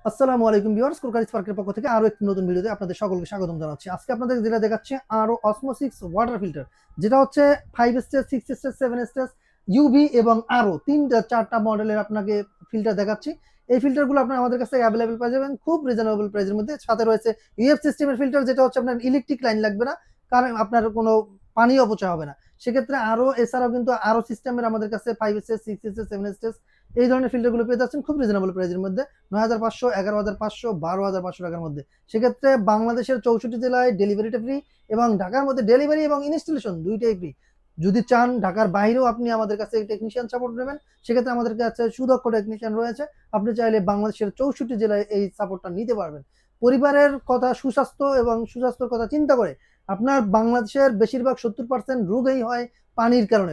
আসসালামু আলাইকুম ভিউয়ার্স, কুরকারি স্পার্কের পক্ষ থেকে আরো একটি নতুন ভিডিওতে আপনাদের সকলকে স্বাগতম জানাচ্ছি। আজকে আপনাদের যেটা দেখাচ্ছি আরো অসমোসিক্স ওয়াটার ফিল্টার, যেটা হচ্ছে 5 স্টেজ, 6 স্টেজ, 7 স্টেজ, ইউভি এবং আরো তিনটা চারটা মডেলের আপনাকে ফিল্টার দেখাচ্ছি। এই ফিল্টারগুলো আপনারা আমাদের কাছে অ্যাভেলেবল পেয়ে যাবেন খুব রিজনেবল প্রাইসের মধ্যে। সাথে রয়েছে ইউএফ সিস্টেমের ফিল্টার, যেটা হচ্ছে আপনার ইলেকট্রিক লাইন লাগবে না, কারণ আপনার কোনো পানি অপচয় হবে না। সেক্ষেত্রে আরো এছাড়াও কিন্তু আরো সিস্টেমের আমাদের কাছে 5 স্টেজ, 6 স্টেজ, 7 স্টেজ এই ধরনের ফিল্টারগুলো পেয়ে যাচ্ছেন খুব রিজনেবল প্রাইসের মধ্যে, ৯,৫০০, ১১,৫০০, ১২,৫০০ টাকার মধ্যে। সেক্ষেত্রে বাংলাদেশের ৬৪ জেলায় ডেলিভারিটা ফ্রি এবং ঢাকার মধ্যে ডেলিভারি এবং ইনস্টলেশন দুইটাই ফ্রি। যদি চান ঢাকার বাইরেও আপনি আমাদের কাছে টেকনিশিয়ান সাপোর্ট নেবেন, সেক্ষেত্রে আমাদের কাছে সুদক্ষ টেকনিশিয়ান রয়েছে। আপনি চাইলে বাংলাদেশের ৬৪ জেলায় এই সাপোর্টটা নিতে পারবেন। পরিবারের কথা, সুস্বাস্থ্য এবং সুস্বাস্থ্যের কথা চিন্তা করে আপনার বাংলাদেশের বেশিরভাগ ৭০% রোগই হয় পানির কারণে।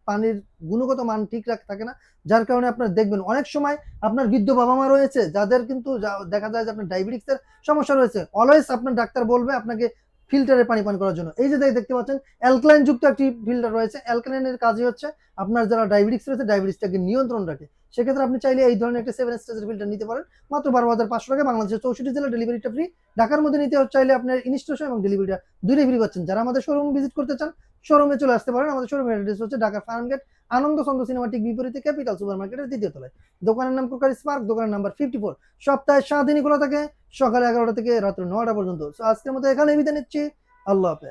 পানির গুণগত মান ঠিক থাকে না, যার কারণে আপনার দেখবেন অনেক সময় আপনার বৃদ্ধ বাবা মা রয়েছে যাদের কিন্তু দেখা যায় যে আপনার ডায়াবেটিক্সের সমস্যা রয়েছে। অলওয়েজ আপনার ডাক্তার বলবে আপনাকে ফিল্টারে পানি পান করার জন্য। এই যে দেখতে পাচ্ছেন অ্যালকালাইন যুক্ত একটি ফিল্টার রয়েছে। অ্যালকালাইনের কাজই হচ্ছে আপনার যারা ডায়াবেটিক্স রয়েছে ডায়াবেটিসটাকে নিয়ন্ত্রণ রাখে। সেক্ষেত্রে আপনি চাইলে এই ধরনের একটা 7 স্টেজের ফিল্টার নিতে পারেন মাত্র ১২,৫০০ টাকায়। বাংলাদেশের ৬৪ জেলা ডেলিভারিটা ফ্রি। ঢাকার মধ্যে নিতে চাইলে আপনার ইনস্টলেশন এবং ডেলিভারিটা দুটোই ফ্রি পাচ্ছেন। যারা আমাদের শোরুম ভিজিট করতে চান শোরুমে চলে আসতে পারেন। আমাদের শোরুমের অ্যাড্রেস হচ্ছে ঢাকা ফার্ম গেট, আনন্দ চন্দ্র সিনেমাটিক বিপরীতে ক্যাপিটাল সুপার মার্কেটের দ্বিতীয় তলায়। দোকানের নাম কুরকারি স্পার্ক, দোকানের নাম্বার 54। সপ্তাহে ৭ দিনই খোলা থাকে, সকালে ১১টা থেকে রাত্র ৯টা পর্যন্ত। আজকের মতো এখানে বিদায় নিচ্ছি। আল্লাহ হাফেজ।